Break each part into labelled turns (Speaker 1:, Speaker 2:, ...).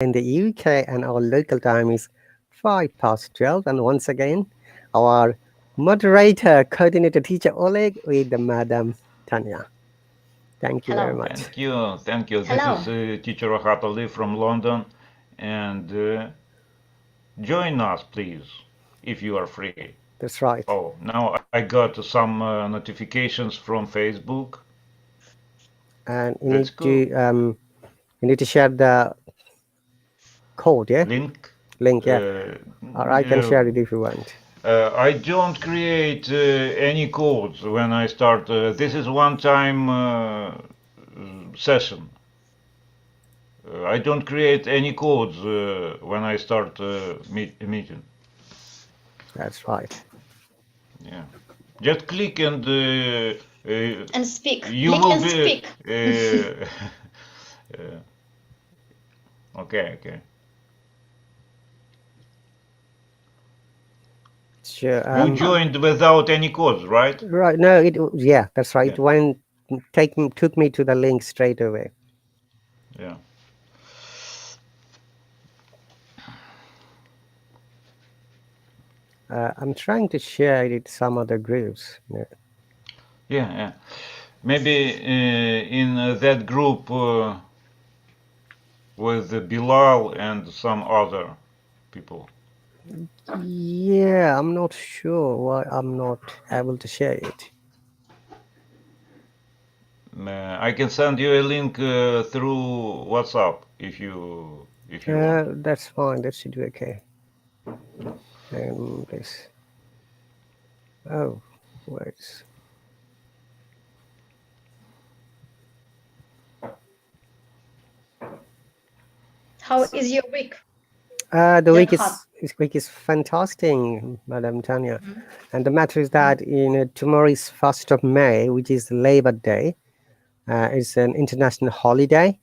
Speaker 1: in the UK, and our local time is 5 past 12. And once again, our moderator, coordinator, teacher Oleg with the Madam Tanya. Thank you very
Speaker 2: Hello.
Speaker 1: much.
Speaker 3: Thank you, thank you. This is
Speaker 2: Hello.
Speaker 3: teacher Rahat Ali from London, and join us, please, if you are free.
Speaker 1: That's right.
Speaker 3: Oh, now I got some notifications from Facebook.
Speaker 1: And
Speaker 3: That's cool.
Speaker 1: you need to share the code, yeah,
Speaker 3: Link.
Speaker 1: link, yeah,
Speaker 3: Uh,
Speaker 1: or I can share it if you want.
Speaker 3: I don't create any codes when I start. This is one-time session. I don't create any codes when I start meeting.
Speaker 1: That's right.
Speaker 3: Yeah. Just click and
Speaker 2: And speak.
Speaker 3: you
Speaker 2: Click
Speaker 3: will
Speaker 2: and
Speaker 3: be.
Speaker 2: speak.
Speaker 3: Okay, okay.
Speaker 1: Sure.
Speaker 3: You joined without any codes, right?
Speaker 1: Right. No, yeah, that's right.
Speaker 3: Yeah,
Speaker 1: It went took me to the link straight away.
Speaker 3: yeah.
Speaker 1: I'm trying to share it some other groups. Yeah.
Speaker 3: Yeah, yeah. Maybe in that group with Bilal and some other people.
Speaker 1: Yeah, I'm not sure why I'm not able to share it.
Speaker 3: I can send you a link through WhatsApp if you want.
Speaker 1: That's fine. That should be okay. This. Oh, wait.
Speaker 2: How is your week,
Speaker 1: The week
Speaker 2: Gerhard?
Speaker 1: is this week is fantastic, Madam Tanya.
Speaker 2: Mhm.
Speaker 1: And the matter is that tomorrow is 1st of May, which is Labor Day. It's an international holiday,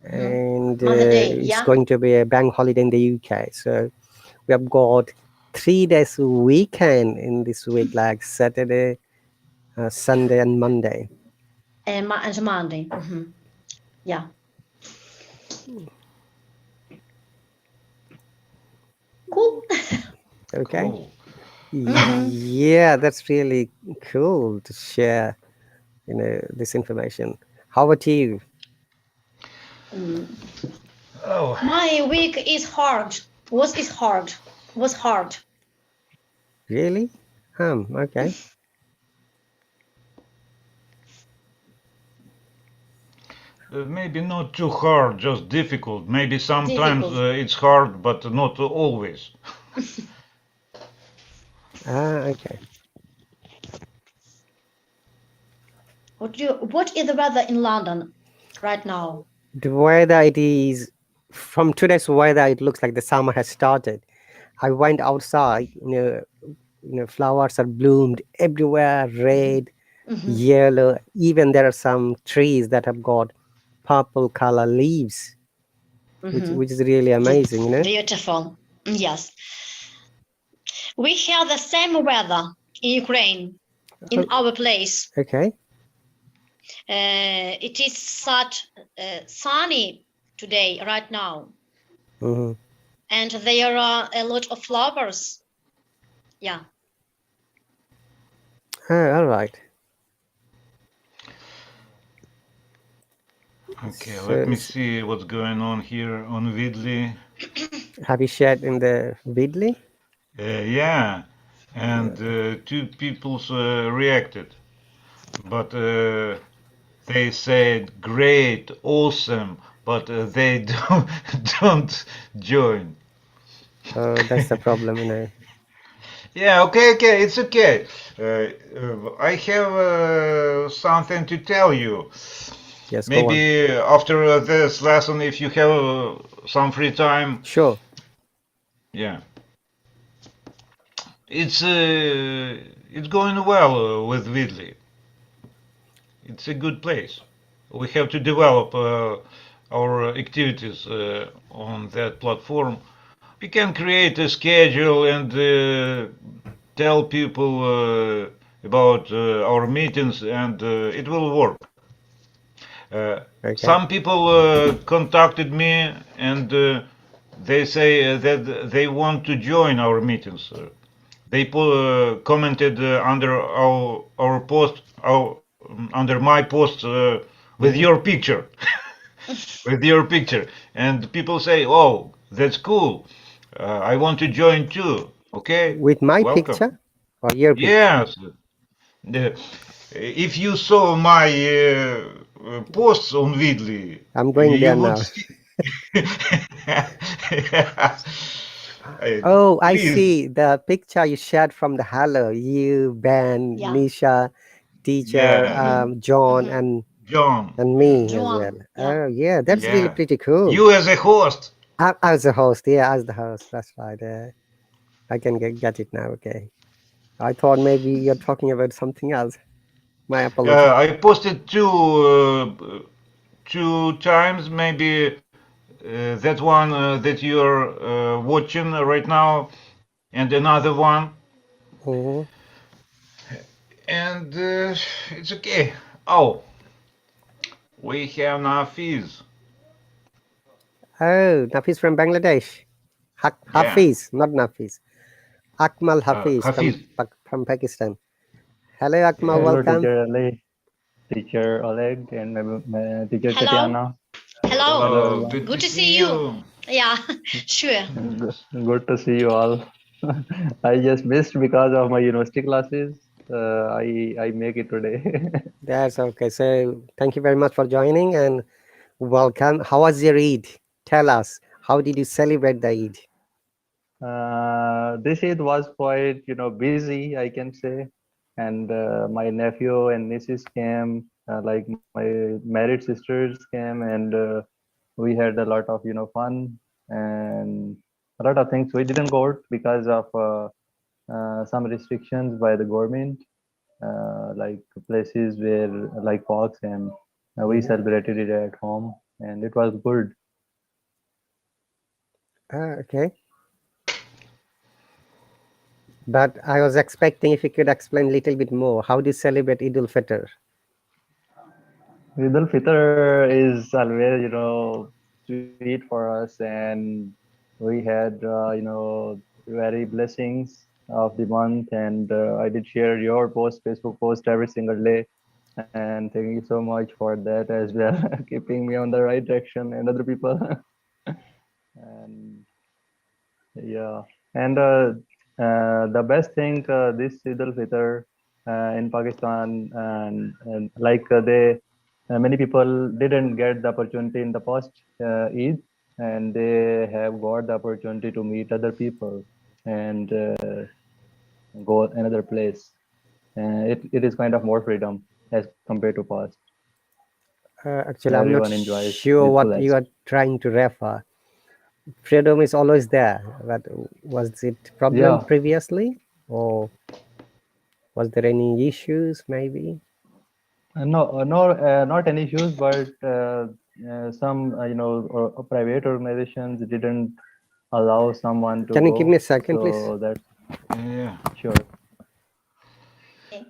Speaker 2: Mhm.
Speaker 1: and
Speaker 2: Mother Day,
Speaker 1: it's
Speaker 2: yeah?
Speaker 1: going to be a bank holiday in the UK. So we have got 3 days weekend in this week, like Saturday, Sunday, and Monday.
Speaker 2: And Monday. Yeah. Cool.
Speaker 1: Okay.
Speaker 3: Cool.
Speaker 1: Yeah, that's really cool to share, this information. How about you?
Speaker 2: Mm.
Speaker 3: Oh,
Speaker 2: My week is hard. Was hard.
Speaker 1: Really? Okay.
Speaker 3: maybe not too hard, just difficult. Maybe sometimes
Speaker 2: Difficult.
Speaker 3: it's hard, but not always.
Speaker 1: Okay.
Speaker 2: What is the weather in London right now?
Speaker 1: The weather it is from today's weather, it looks like the summer has started. I went outside, flowers are bloomed everywhere, red,
Speaker 2: Mhm.
Speaker 1: yellow. Even there are some trees that have got purple color leaves,
Speaker 2: Mhm.
Speaker 1: which is really amazing.
Speaker 2: Beautiful. Yes. We have the same weather in Ukraine, in
Speaker 1: Oh,
Speaker 2: our place.
Speaker 1: okay.
Speaker 2: It is such sunny today, right now,
Speaker 1: Hmm.
Speaker 2: and there are a lot of flowers. Yeah.
Speaker 1: All right.
Speaker 3: Okay,
Speaker 1: So,
Speaker 3: let me see what's going on here on Vidly.
Speaker 1: have you shared in the Vidly?
Speaker 3: Yeah, and two people reacted, but they said great, awesome, but they don't join.
Speaker 1: That's the problem.
Speaker 3: Yeah, okay, okay, it's okay. I have something to tell you.
Speaker 1: Yes, go on.
Speaker 3: Maybe after this lesson, if you have some free time,
Speaker 1: Sure.
Speaker 3: yeah, it's uh, it's going well with Vidley. It's a good place. We have to develop our activities on that platform. We can create a schedule and tell people about our meetings, and it will work.
Speaker 1: Okay.
Speaker 3: Some people contacted me and they say that they want to join our meetings. They commented under our post, under my post with
Speaker 1: Mhm.
Speaker 3: your picture, with your picture, and people say, "Oh, that's cool. I want to join too." Okay,
Speaker 1: With my
Speaker 3: welcome.
Speaker 1: picture or your picture?
Speaker 3: Yes, if you saw my posts on Vidly,
Speaker 1: I'm going there
Speaker 3: you would
Speaker 1: now.
Speaker 3: see. Uh,
Speaker 1: Oh, I
Speaker 3: Please,
Speaker 1: see the picture you shared from the Hello. You, Ben,
Speaker 2: Yeah.
Speaker 1: Nisha, teacher,
Speaker 3: yeah,
Speaker 1: John,
Speaker 2: Mm-hmm.
Speaker 3: John.
Speaker 1: and
Speaker 3: Yeah,
Speaker 1: me as well.
Speaker 2: Joan. Yeah.
Speaker 1: Oh, yeah, that's really
Speaker 3: yeah.
Speaker 1: pretty cool.
Speaker 3: You as a host.
Speaker 1: As the host, yeah, as the host. That's right. I can get it now. Okay. I thought maybe you're talking about something else. My apology.
Speaker 3: I posted two times, maybe that one that you're watching right now, and another one,
Speaker 1: Mhm.
Speaker 3: and it's okay. Oh, we have Nafiz.
Speaker 1: Oh, Nafiz from Bangladesh.
Speaker 3: Yeah,
Speaker 1: Hafiz, not Nafiz. Akmal Hafiz
Speaker 3: Hafiz.
Speaker 1: from Pakistan. Hello, Akmal.
Speaker 3: Yeah.
Speaker 4: Hello,
Speaker 1: Welcome.
Speaker 4: teacher Ali, teacher Oleg, and my teacher
Speaker 2: Hello.
Speaker 4: Tatiana.
Speaker 2: Hello.
Speaker 4: Hello,
Speaker 3: Hello,
Speaker 4: everyone.
Speaker 3: good
Speaker 2: Good
Speaker 3: to
Speaker 2: to see
Speaker 3: see
Speaker 2: you.
Speaker 3: you.
Speaker 2: Yeah. Sure.
Speaker 4: Good to see you all. I just missed because of my university classes. I make it today.
Speaker 1: That's okay. So, thank you very much for joining and welcome. How was your Eid? Tell us. How did you celebrate the Eid?
Speaker 4: This Eid was quite, busy, I can say. And my nephew and nieces came, like my married sisters came, and we had a lot of, fun and a lot of things. We didn't go out because of some restrictions by the government, like places where like parks, and we
Speaker 1: Mhm.
Speaker 4: celebrated it at home, and it was good.
Speaker 1: Okay. But I was expecting if you could explain a little bit more. How do you celebrate Eid al-Fitr?
Speaker 4: Eid al-Fitr is always, sweet for us, and we had, very blessings of the month. And I did share your Facebook post every single day, and thank you so much for that as well, keeping me on the right direction and other people. And yeah, and the best thing this Eid al-Fitr in Pakistan, and like many people didn't get the opportunity in the past Eid, and they have got the opportunity to meet other people and go another place. It is kind of more freedom as compared to past.
Speaker 1: Actually, I'm not
Speaker 4: Everyone enjoys
Speaker 1: sure
Speaker 4: with
Speaker 1: what you
Speaker 4: fullest.
Speaker 1: are trying to refer. Freedom is always there, but was it problem
Speaker 4: Yeah,
Speaker 1: previously, or was there any issues maybe?
Speaker 4: not any issues, but some private organizations didn't allow someone to
Speaker 1: Can you give me
Speaker 4: go.
Speaker 1: a second, please?
Speaker 4: So that's
Speaker 3: Yeah,
Speaker 4: sure.
Speaker 2: Okay.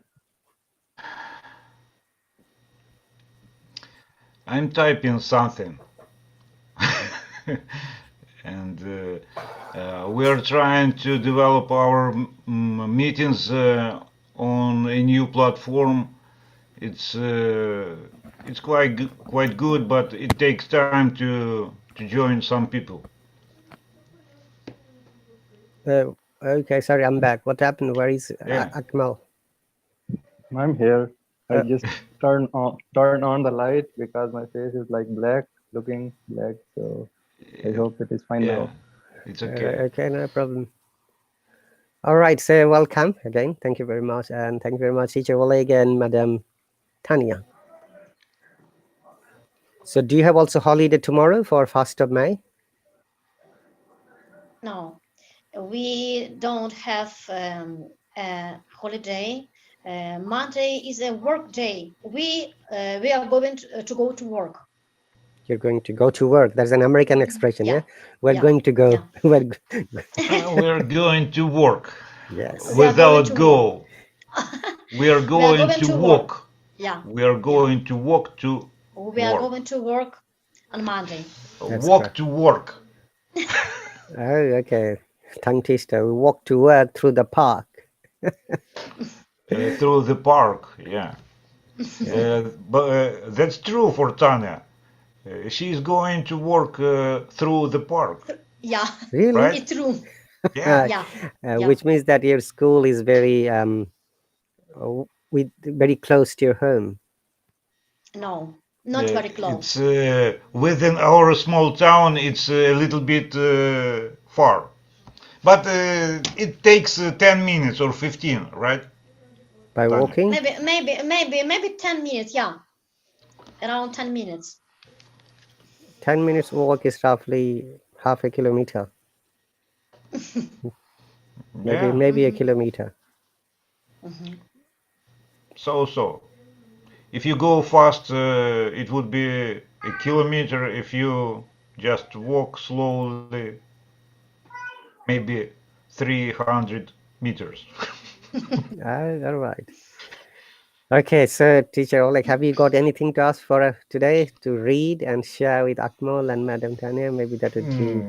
Speaker 3: I'm typing something. And we are trying to develop our meetings on a new platform. It's quite good, but it takes time to join some people.
Speaker 1: Okay, sorry, I'm back. What happened? Where is
Speaker 3: Yeah,
Speaker 1: Akmal?
Speaker 4: I'm here. I
Speaker 1: Uh,
Speaker 4: just turn on the light because my face is like black, looking black. So I hope it is fine
Speaker 3: yeah,
Speaker 4: now.
Speaker 3: it's okay.
Speaker 1: okay, no problem. All right, so welcome again. Thank you very much, and thank you very much, Teacher Oleg and Madam Tanya. So, do you have also holiday tomorrow for 1st of May?
Speaker 2: No, we don't have a holiday. Monday is a work day. We are going to go to work.
Speaker 1: You're going to go to work. There's an American expression, yeah?
Speaker 2: Yeah.
Speaker 1: We're
Speaker 2: Yeah.
Speaker 1: going to go.
Speaker 2: Yeah.
Speaker 3: We're going to work
Speaker 1: Yes.
Speaker 2: We are going
Speaker 3: without
Speaker 2: to work.
Speaker 3: go. We are
Speaker 2: We are
Speaker 3: going
Speaker 2: going
Speaker 3: to
Speaker 2: to work.
Speaker 3: walk.
Speaker 2: Yeah.
Speaker 3: We are going to walk to
Speaker 2: We are
Speaker 3: Work.
Speaker 2: going to work on Monday.
Speaker 1: That's
Speaker 3: Walk
Speaker 1: correct.
Speaker 3: to work.
Speaker 1: Oh, okay. Tongue twister. We walk to work through the park.
Speaker 3: Through the park, yeah.
Speaker 1: Yeah.
Speaker 3: But that's true for Tanya. She's going to work through the park,
Speaker 2: Yeah,
Speaker 1: Really?
Speaker 3: right?
Speaker 2: it's true.
Speaker 3: Yeah.
Speaker 2: Yeah, yeah.
Speaker 1: Which means that your school is very very close to your home.
Speaker 2: No, not very close.
Speaker 3: It's within our small town. It's a little bit far, but it takes 10 minutes or 15, right,
Speaker 1: By
Speaker 3: Tanya?
Speaker 1: walking?
Speaker 2: Maybe 10 minutes. Yeah, around 10 minutes.
Speaker 1: 10 minutes walk is roughly half a kilometer.
Speaker 3: Yeah.
Speaker 1: Maybe a kilometer.
Speaker 2: Mhm.
Speaker 3: So. If you go fast, it would be a kilometer. If you just walk slowly, maybe 300 meters.
Speaker 1: All right. Okay, so teacher Oleg, have you got anything to ask for today to read and share with Akmal and Madam Tanya? Maybe that would be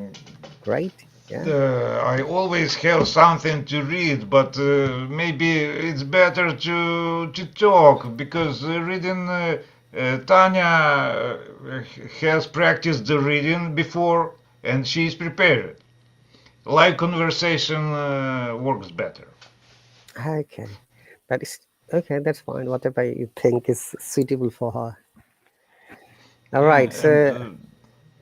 Speaker 1: great. Yeah.
Speaker 3: I always have something to read, but maybe it's better to talk because reading. Tanya has practiced the reading before, and she's prepared. Live conversation works better.
Speaker 1: Okay. That is okay. That's fine. Whatever you think is suitable for her. All right.
Speaker 3: Yeah, and
Speaker 1: So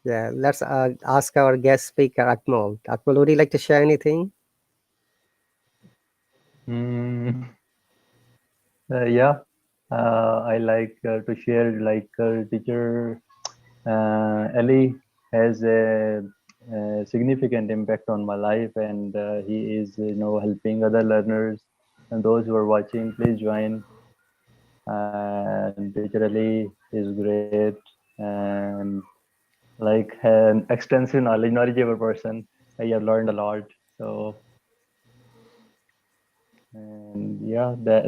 Speaker 1: yeah, let's ask our guest speaker Akmal. Akmal, would you like to share anything?
Speaker 4: Mm, yeah, I like to share like teacher Ali has a significant impact on my life, and he is helping other learners and those who are watching. Please join. And teacher Ali is great and like an extensive knowledgeable person. I have learned a lot. So and yeah, that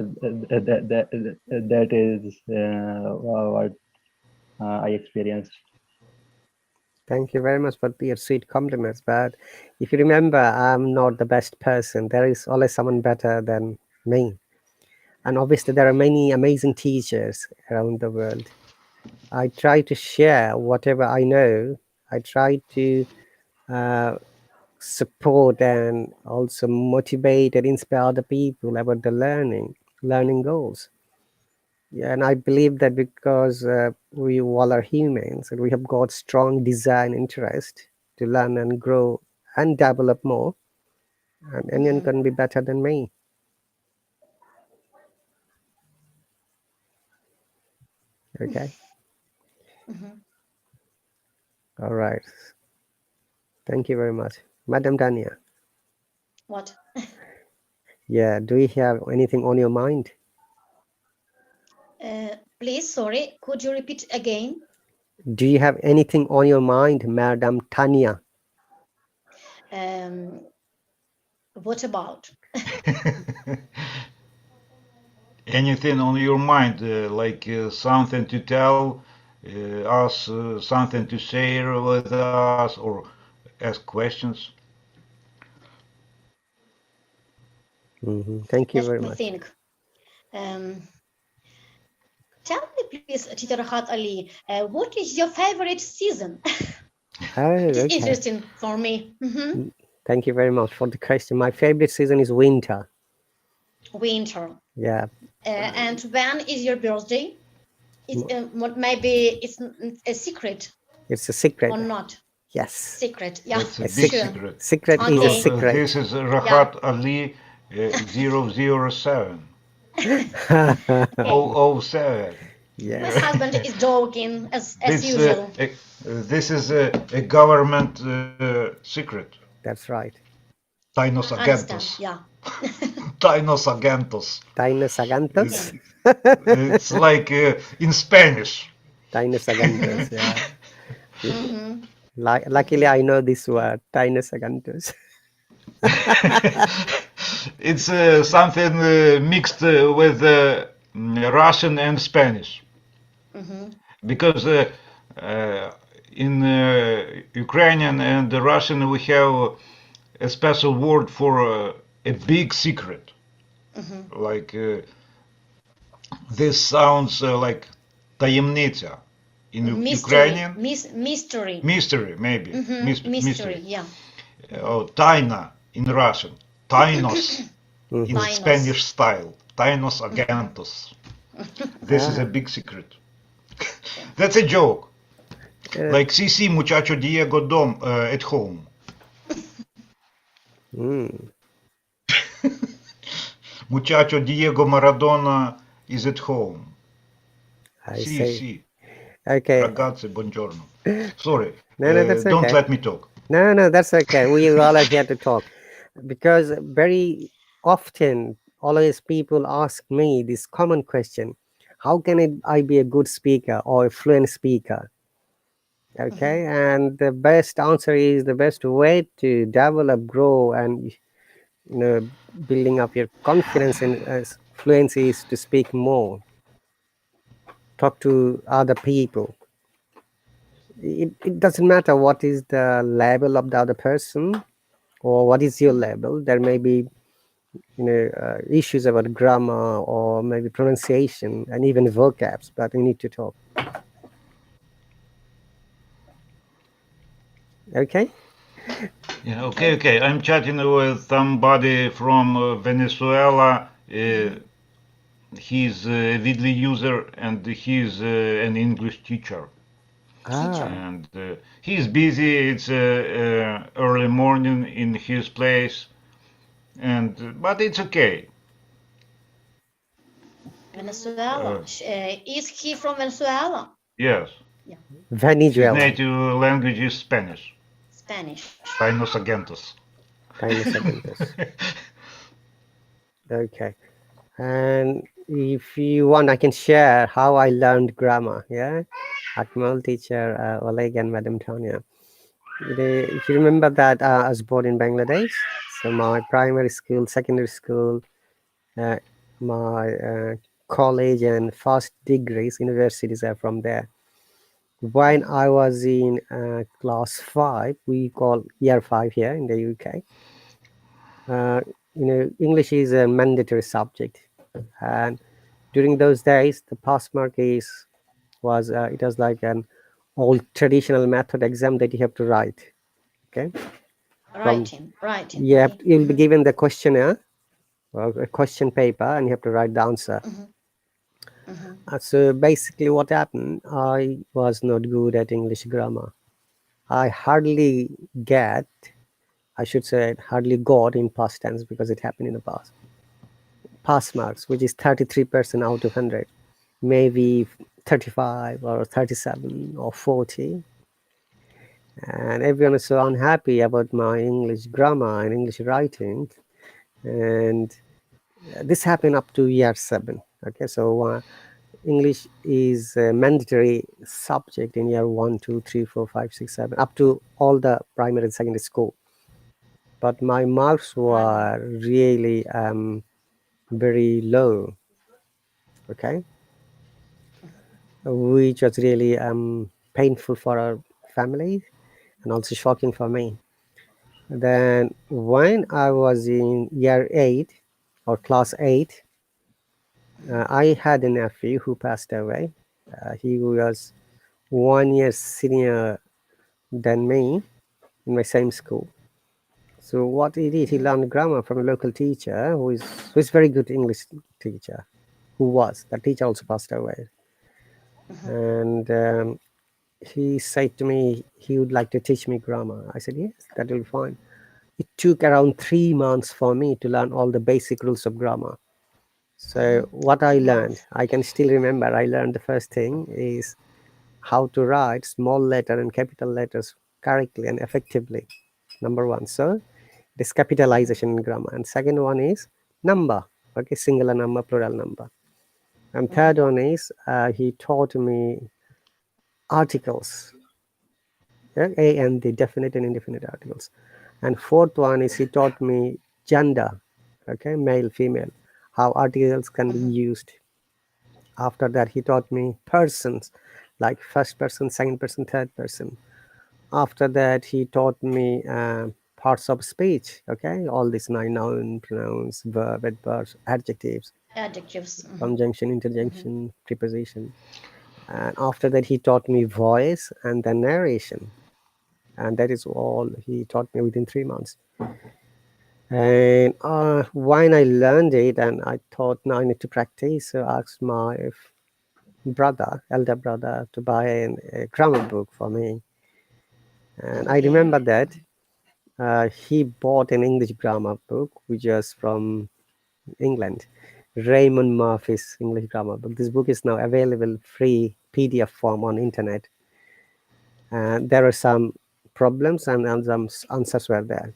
Speaker 4: is what I experienced.
Speaker 1: Thank you very much for your sweet compliments. But if you remember, I'm not the best person. There is always someone better than me. And obviously, there are many amazing teachers around the world. I try to share whatever I know. I try to uh, support and also motivate and inspire other people about the learning goals. Yeah, and I believe that because we all are humans and we have got strong design interest to learn and grow and develop more, and anyone can be better than me. Okay.
Speaker 2: Mhm.
Speaker 1: All right. Thank you very much. Madam Dania.
Speaker 2: What?
Speaker 1: Yeah, do you have anything on your mind?
Speaker 2: Please, sorry, could you repeat again?
Speaker 1: Do you have anything on your mind, Madam Tanya?
Speaker 2: Um, what about?
Speaker 3: Anything on your mind, like something to tell us, something to share with us, or ask questions?
Speaker 1: Thank you
Speaker 2: Let
Speaker 1: very
Speaker 2: me
Speaker 1: much.
Speaker 2: think. Um, Tell me, please, Teacher Rahat Ali, what is your favorite season?
Speaker 1: Oh,
Speaker 2: It is
Speaker 1: okay.
Speaker 2: interesting for me.
Speaker 1: Thank you very much for the question. My favorite season is winter.
Speaker 2: Winter.
Speaker 1: Yeah.
Speaker 2: And when is your birthday? It's maybe it's a secret
Speaker 1: It's a secret.
Speaker 2: or not?
Speaker 1: Yes.
Speaker 2: Secret. Yeah.
Speaker 3: That's a
Speaker 1: A
Speaker 3: big
Speaker 2: Sure.
Speaker 3: secret.
Speaker 1: Secret is a
Speaker 2: Okay.
Speaker 1: secret.
Speaker 3: This is Rahat Ali 007.
Speaker 2: Okay.
Speaker 3: 007.
Speaker 2: My
Speaker 1: Yes.
Speaker 2: husband is joking as usual.
Speaker 3: This is a government secret.
Speaker 1: That's right.
Speaker 3: Tainos
Speaker 2: I understand.
Speaker 3: agentos.
Speaker 2: Yeah.
Speaker 3: Tainos agentos.
Speaker 1: Tainos Agantos.
Speaker 3: It's like in Spanish.
Speaker 1: Tainos Agantos. Yeah.
Speaker 2: Mhm.
Speaker 1: Luckily, I know this word. Tainos Agantos.
Speaker 3: It's something mixed with Russian and Spanish.
Speaker 2: Mhm.
Speaker 3: because in Ukrainian and Russian we have a special word for a big secret. Like this sounds like таємниця in Ukrainian.
Speaker 2: Mystery.
Speaker 3: Mystery, maybe.
Speaker 2: Mystery, yeah.
Speaker 3: Тайна in Russian. Tainos in
Speaker 2: Tainos.
Speaker 3: Spanish style. Tainos agentos. This is a big secret. That's a joke. Like CC muchacho Diego Dom at home. Muchacho Diego Maradona is at home.
Speaker 1: I
Speaker 3: Si,
Speaker 1: see.
Speaker 3: si.
Speaker 1: Okay.
Speaker 3: Ragazzi, buongiorno. Sorry.
Speaker 1: No, that's
Speaker 3: Don't
Speaker 1: okay.
Speaker 3: let me talk.
Speaker 1: No, that's okay. We all are here to talk, because very often, always people ask me this common question: how can I be a good speaker or a fluent speaker? Okay, and the best answer is the best way to develop, grow, and building up your confidence in fluency is to speak more, talk to other people. It doesn't matter what is the level of the other person or what is your level. There may be issues about grammar or maybe pronunciation and even vocabs, but we need to talk. Okay.
Speaker 3: Yeah, okay. I'm chatting with somebody from Venezuela. He's a Vidly user and he's an English teacher. And he's busy. It's early morning in his place, but it's okay.
Speaker 2: Venezuela. Is he from Venezuela?
Speaker 3: Yes.
Speaker 2: Yeah.
Speaker 3: His
Speaker 1: Venezuela.
Speaker 3: native language is Spanish.
Speaker 2: Spanish.
Speaker 3: Tainos agentos.
Speaker 1: Tainos agentos. Okay. And if you want, I can share how I learned grammar. Yeah. Akmal, teacher Oleg, and Madam Tanya. If you remember that I was born in Bangladesh, so my primary school, secondary school, my college and first degrees, universities are from there. When I was in class 5, we call year 5 here in the UK. English is a mandatory subject, and during those days, the pass mark was like an old traditional method exam that you have to write. Okay.
Speaker 2: Writing.
Speaker 1: You'll be given the questionnaire or a question paper, and you have to write the answer. So basically, what happened? I was not good at English grammar. I hardly hardly got in past tense because it happened in the past. Pass marks, which is 33% out of 100, maybe 35 or 37 or 40. And everyone is so unhappy about my English grammar and English writing. And this happened up to year 7. Okay, so English is a mandatory subject in year 1, 2, 3, 4, 5, 6, 7, up to all the primary and secondary school. But my marks were really very low. Okay, which was really painful for our family and also shocking for me. Then when I was in year 8 or class 8, I had a nephew who passed away. He was 1 year senior than me in my same school. So what he did, he learned grammar from a local teacher who is very good English teacher. That teacher also passed away. And he said to me he would like to teach me grammar. I said, yes, that will be fine. It took around 3 months for me to learn all the basic rules of grammar. So what I learned, I can still remember, I learned the first thing is how to write small letter and capital letters correctly and effectively. Number 1. So this capitalization in grammar. And second one is number. Okay, singular number, plural number. And third one is he taught me articles. Yeah, A and the definite and indefinite articles. And fourth one is he taught me gender. Okay, male, female, how articles can be used. After that, he taught me persons, like first person, second person, third person. After that, he taught me parts of speech. Okay, all these 9 noun, pronouns, verb, adverbs, adjectives,
Speaker 2: Adjectives.
Speaker 1: conjunction, interjunction, preposition. And after that, he taught me voice and then narration. And that is all he taught me within 3 months. And when I learned it, and I thought, now I need to practice, so I asked my brother, elder brother, to buy a grammar book for me. And I
Speaker 2: Okay.
Speaker 1: remember that he bought an English grammar book, which was from England, Raymond Murphy's English grammar book. This book is now available free PDF form on internet. And there are some problems and some answers were there.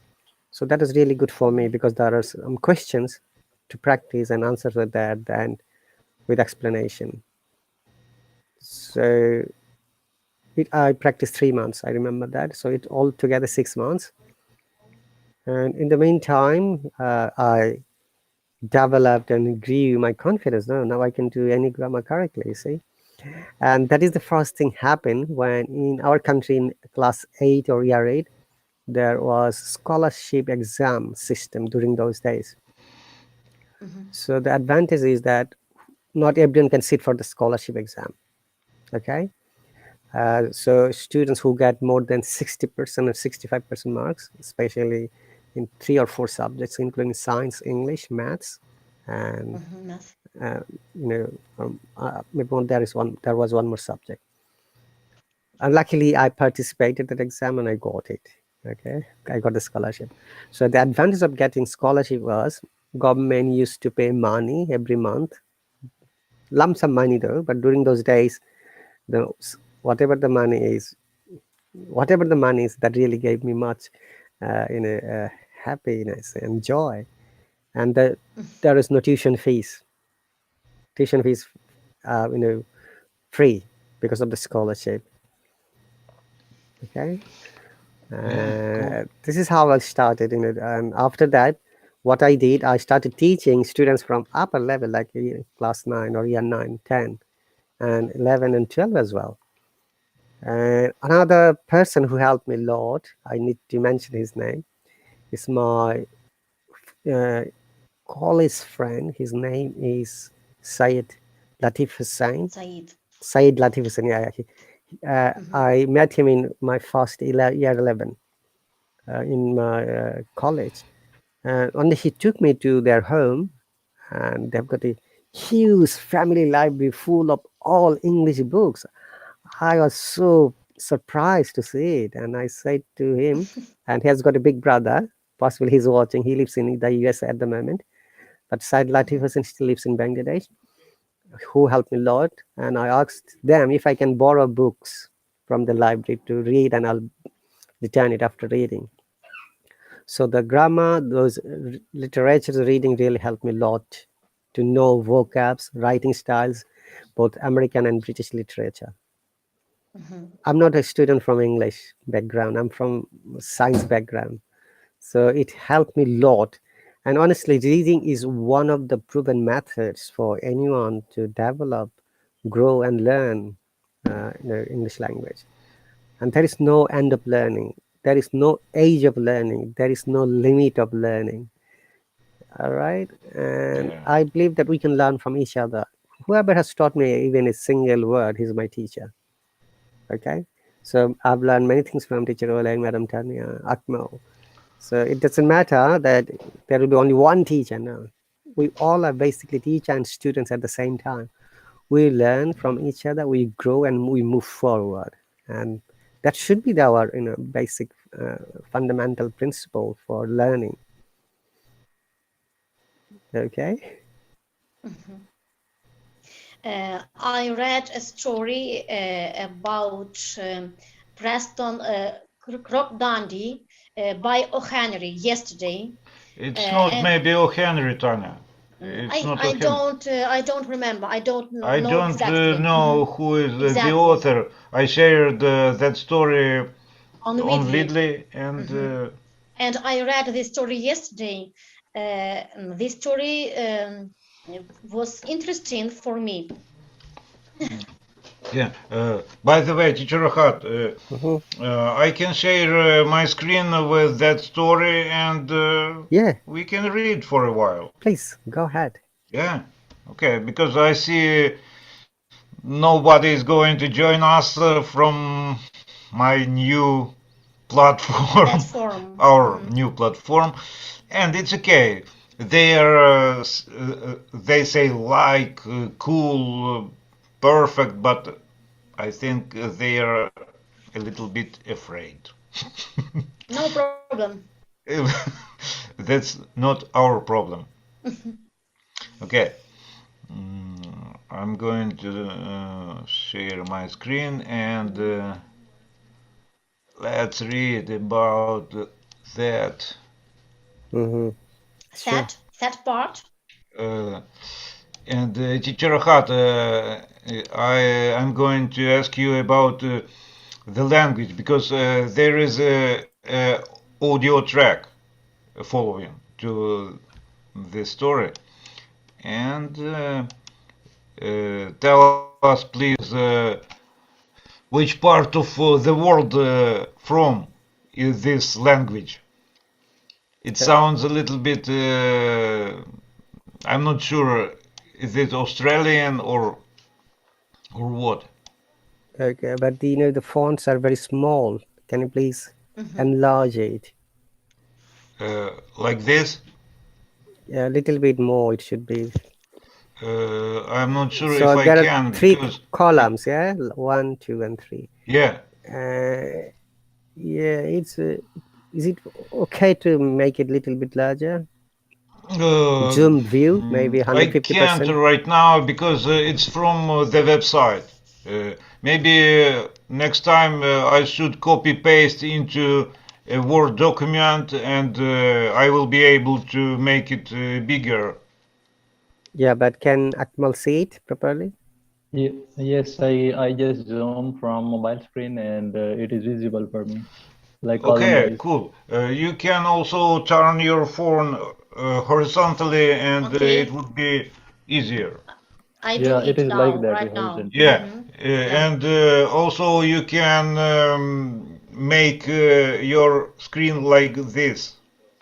Speaker 1: So that is really good for me because there are some questions to practice and answers were there and with explanation. So I practiced 3 months. I remember that. So it all together 6 months. And in the meantime, I developed and grew my confidence. Now I can do any grammar correctly, see? And that is the first thing happened when in our country in class 8 or year 8, there was scholarship exam system during those days. So the advantage is that not everyone can sit for the scholarship exam. Okay. So students who get more than 60% or 65% marks, especially in 3 or 4 subjects, including science, English, maths, and
Speaker 2: Math.
Speaker 1: maybe there was one more subject. And luckily, I participated in that exam and I got it. Okay, I got the scholarship. So the advantage of getting scholarship was government used to pay money every month, lump sum money though. But during those days, the whatever the money is, that really gave me much, happiness and joy. And there is no tuition fees. Tuition fees, free because of the scholarship. Okay. This is how I started in it. And after that, what I did, I started teaching students from upper level, like class 9 or year 9, 10, and 11 and 12 as well. And another person who helped me a lot, I need to mention his name, is my college friend. His name is Syed Latif Hussain.
Speaker 2: Said.
Speaker 1: Latif Hussain, yeah. I met him in my first year 11 in my college. And only he took me to their home, and they've got a huge family library full of all English books. I was so surprised to see it, and I said to him, and he has got a big brother. Possibly he's watching. He lives in the US at the moment, but Said Latif Hussain still lives in Bangladesh, who helped me a lot. And I asked them if I can borrow books from the library to read, and I'll return it after reading. So the grammar, those literature reading really helped me a lot to know vocabs, writing styles, both American and British literature. I'm not a student from English background. I'm from science background. So it helped me a lot. And honestly, reading is one of the proven methods for anyone to develop, grow, and learn English language. And there is no end of learning. There is no age of learning. There is no limit of learning. All right. And I believe that we can learn from each other. Whoever has taught me even a single word, he's my teacher. Okay. So I've learned many things from teacher Oleg, Madam Tanya, Akmal. So it doesn't matter that there will be only one teacher. No. We all are basically teacher and students at the same time. We learn from each other, we grow, and we move forward. And that should be our basic fundamental principle for learning. Okay.
Speaker 2: I read a story about Preston Croc Dundee by O. Henry yesterday.
Speaker 3: It's not maybe O. Henry, Tanya.
Speaker 2: I don't remember. I don't know.
Speaker 3: I don't
Speaker 2: exactly.
Speaker 3: know who is
Speaker 2: Exactly.
Speaker 3: the author. I shared that story
Speaker 2: on
Speaker 3: Vidly,
Speaker 2: and I read this story yesterday. This story was interesting for me.
Speaker 3: Yeah. By the way, Teacher Rahat,
Speaker 1: Mhm.
Speaker 3: I can share my screen with that story, and
Speaker 1: Yeah,
Speaker 3: we can read for a while.
Speaker 1: please go ahead.
Speaker 3: Yeah. Okay. Because I see nobody is going to join us from my new platform,
Speaker 2: Platform.
Speaker 3: our new platform, and it's okay. They say like cool, perfect, but I think they are a little bit afraid.
Speaker 2: No problem.
Speaker 3: That's not our problem. Okay. I'm going to share my screen and let's read about that.
Speaker 1: Mm-hmm. Sure.
Speaker 2: That part.
Speaker 3: Uh, and Teacher Rahat, I'm going to ask you about the language because there is a audio track following to this story. And tell us, please, which part of the world from is this language? It sounds a little bit. I'm not sure. Is it Australian or what?
Speaker 1: Okay, but the fonts are very small. Can you please
Speaker 2: Mhm.
Speaker 1: enlarge it?
Speaker 3: Like this?
Speaker 1: A little bit more, it should be.
Speaker 3: I'm not sure if
Speaker 1: So
Speaker 3: I
Speaker 1: there are
Speaker 3: can
Speaker 1: three
Speaker 3: because
Speaker 1: columns, yeah? 1, 2, and 3.
Speaker 3: yeah.
Speaker 1: Yeah, is it okay to make it a little bit larger? Zoomed view, maybe
Speaker 3: I can't
Speaker 1: 150%.
Speaker 3: right now because it's from the website. Maybe next time I should copy paste into a Word document and I will be able to make it bigger.
Speaker 1: Yeah, but can Akmal see it properly?
Speaker 4: Yes, I just zoom from mobile screen and it is visible for me, like column
Speaker 3: Okay,
Speaker 4: wise.
Speaker 3: cool. You can also turn your phone horizontally and it
Speaker 2: Okay.
Speaker 3: would be easier.
Speaker 2: I do
Speaker 4: Yeah, it
Speaker 2: it
Speaker 4: is like
Speaker 2: now,
Speaker 4: that
Speaker 2: right now.
Speaker 4: horizontally.
Speaker 3: Yeah,
Speaker 2: Mhm. Yeah.
Speaker 3: and also you can make your screen like this.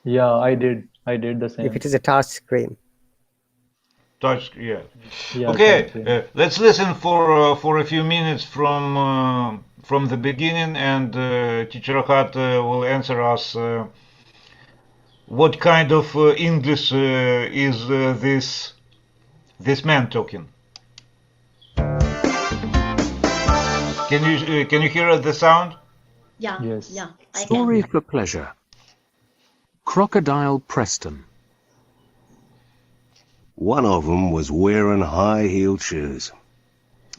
Speaker 4: Yeah, I did the
Speaker 1: If
Speaker 4: same.
Speaker 1: it is a touch screen.
Speaker 3: Touch, yeah.
Speaker 4: Yeah, touch
Speaker 3: Okay,
Speaker 4: screen.
Speaker 3: let's listen for a few minutes from the beginning, and Teacher Rahat will answer us what kind of English is this man talking. Can you hear the sound?
Speaker 2: Yeah.
Speaker 4: Yes.
Speaker 2: Yeah. I can.
Speaker 5: Story for pleasure. Crocodile Preston.
Speaker 6: One of 'em was wearing high-heeled shoes.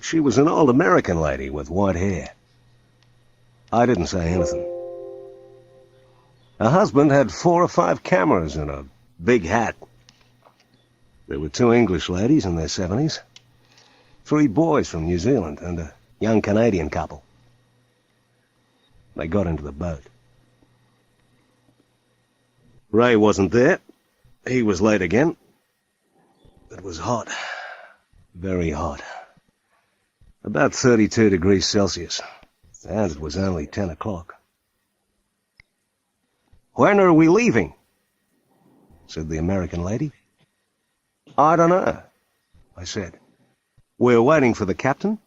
Speaker 6: She was an old American lady with white hair. I didn't say anything. Her husband had 4 or 5 cameras and a big hat. There were 2 English ladies in their 70s, 3 boys from New Zealand, and a young Canadian couple. They got into the boat. Ray wasn't there. He was late again. It was hot. Very hot. About 32 degrees Celsius. And it was only 10 o'clock. "When are we leaving?" said the American lady. "I don't know," I said. "We're waiting for the captain."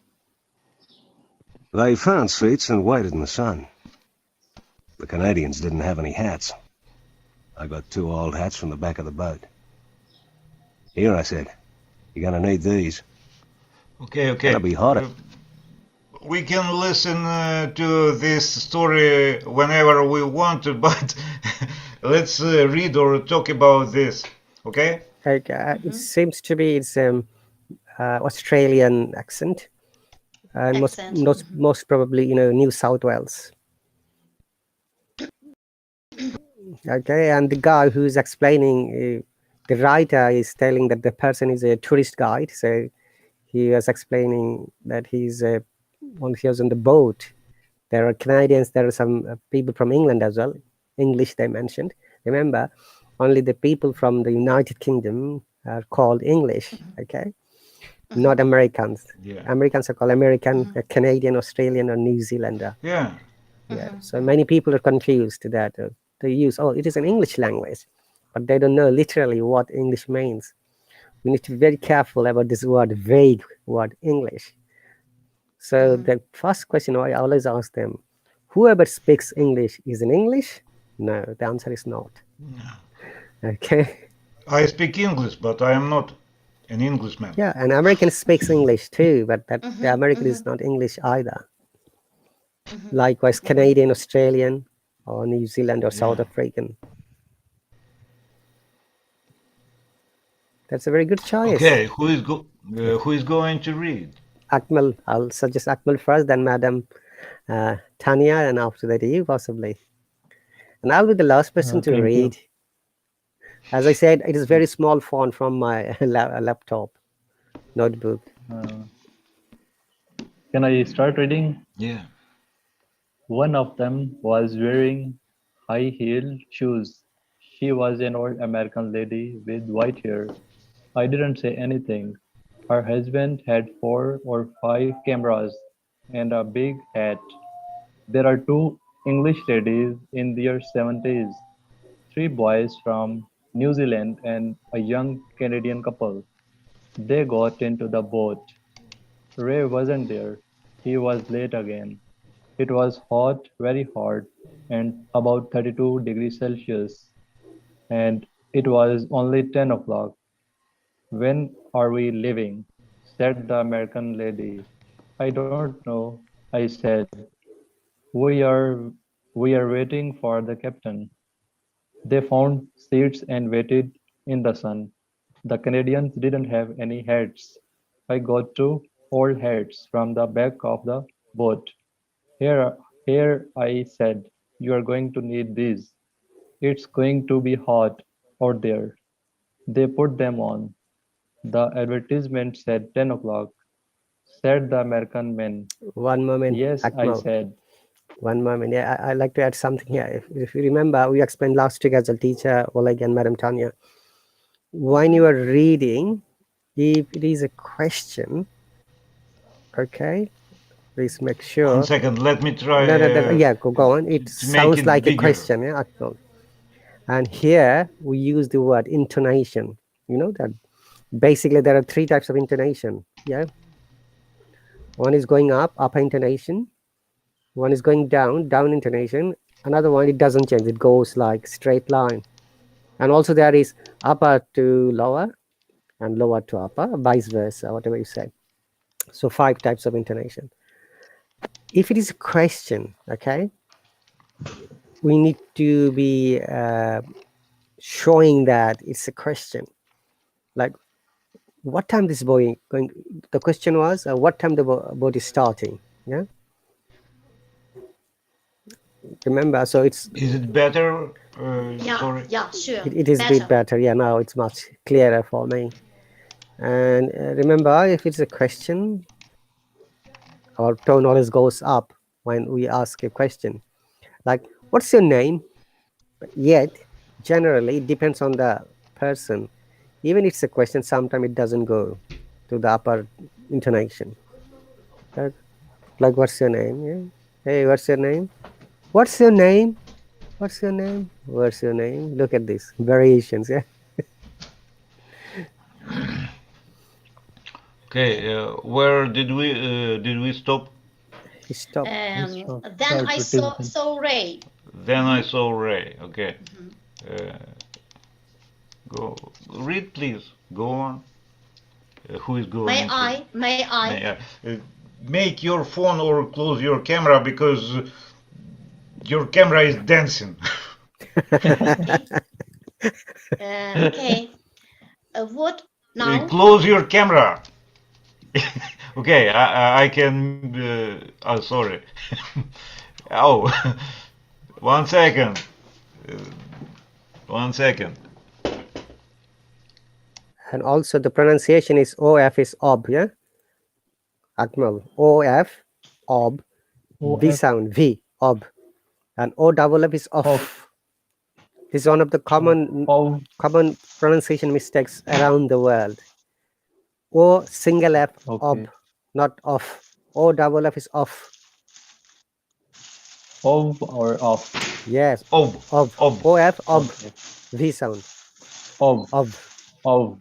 Speaker 6: They found seats and waited in the sun. The Canadians didn't have any hats. I got 2 old hats from the back of the boat. "Here," I said. "You're gonna need these.
Speaker 3: Okay,
Speaker 6: Gonna
Speaker 3: okay.
Speaker 6: be hot."
Speaker 3: We can listen to this story whenever we want to, but let's read or talk about this. Okay?
Speaker 1: Like, it seems to be it's Australian accent, and
Speaker 2: Accent.
Speaker 1: most probably New South Wales. Okay, and the guy who's explaining, the writer is telling that the person is a tourist guide. So he was explaining that when he was on the boat, there are Canadians, there are some people from England as well. English they mentioned. Remember, only the people from the United Kingdom are called English. Okay, not Americans.
Speaker 3: Yeah.
Speaker 1: Americans are called American, Canadian, Australian, or New Zealander.
Speaker 3: Yeah.
Speaker 1: Yeah. So many people are confused that they use, oh, it is an English language, but they don't know literally what English means. We need to be very careful about this word, vague word, English. So the first question I always ask them, whoever speaks English is in English? No, the answer is not. Okay.
Speaker 3: I speak English, but I am not an Englishman.
Speaker 1: Yeah, and American speaks English too, but that the American is not English either. Likewise, Canadian, Australian, or New Zealand or South African. That's a very good choice.
Speaker 3: Okay, who is going to read?
Speaker 1: Akmal, I'll suggest Akmal first, then Madam Tanya, and after that you possibly. And I'll be the last person to
Speaker 4: Thank you.
Speaker 1: read. As I said, it is very small font from my laptop notebook.
Speaker 4: Can I start reading?
Speaker 3: Yeah.
Speaker 4: One of them was wearing high-heeled shoes. She was an old American lady with white hair. I didn't say anything. Her husband had 4 or 5 cameras and a big hat. There are 2 English ladies in their 70s, 3 boys from New Zealand, and a young Canadian couple. They got into the boat. Ray wasn't there. He was late again. It was hot, very hot, and about 32 degrees Celsius, and it was only 10 o'clock. When are we leaving? Said the American lady. I don't know, I said. We are waiting for the captain. They found seats and waited in the sun. The Canadians didn't have any hats. I got 2 old hats from the back of the boat. Here, I said, you are going to need these. It's going to be hot out there. They put them on. The advertisement said 10 o'clock. Said the American man.
Speaker 1: One moment,
Speaker 4: Yes, I
Speaker 1: Akmal.
Speaker 4: said.
Speaker 1: One moment. Yeah, I'd like to add something here. If you remember, we explained last week as a teacher, Oleg and Madam Tanya. When you are reading, if it is a question, okay, please make sure.
Speaker 3: 1 second, let me try.
Speaker 1: No, yeah, go on. It
Speaker 3: to make
Speaker 1: sounds
Speaker 3: it
Speaker 1: like a
Speaker 3: bigger.
Speaker 1: question, yeah, Akmal. And here we use the word intonation. You know that basically there are 3 types of intonation. Yeah. One is going up intonation. One is going down intonation. Another one, it doesn't change. It goes like straight line. And also there is upper to lower and lower to upper, vice versa, whatever you say. So 5 types of intonation. If it is a question, okay, we need to be showing that it's a question. Like, what time this boy going? The question was, what time the boat is starting? Yeah. Remember, so it's
Speaker 3: Is it better?
Speaker 2: Yeah,
Speaker 3: Sorry.
Speaker 2: yeah, sure.
Speaker 1: it is a bit better. Yeah, now it's much clearer for me. And remember, if it's a question, our tone always goes up when we ask a question. Like, what's your name? But yet, generally, it depends on the person. Even if it's a question, sometimes it doesn't go to the upper intonation. Like, what's your name? Yeah. Hey, what's your name? What's your name? What's your name? What's your name? Look at this variations. Yeah.
Speaker 3: Okay, where did we stop?
Speaker 1: Stop.
Speaker 2: Then I saw Ray.
Speaker 3: Then I saw Ray. Okay. Go read, please. Go on. Who is going?
Speaker 2: May I?
Speaker 3: Make your phone or close your camera because your camera is dancing.
Speaker 2: Okay. What now?
Speaker 3: Close your camera. Okay, I can. Oh, sorry. Oh, 1 second. 1 second.
Speaker 1: And also the pronunciation is OF is ob, yeah? Akmal. OF, ob. V sound, V, ob. And OFF is off. This is one of the common pronunciation mistakes around the world. O single F,
Speaker 4: Okay.
Speaker 1: ob, not off. O double F is off.
Speaker 4: Of or off?
Speaker 1: Yes,
Speaker 3: Ob.
Speaker 1: ob.
Speaker 3: Ob.
Speaker 1: O F, ob.
Speaker 4: Okay.
Speaker 1: V sound.
Speaker 4: Of.
Speaker 1: Ob.
Speaker 4: Of.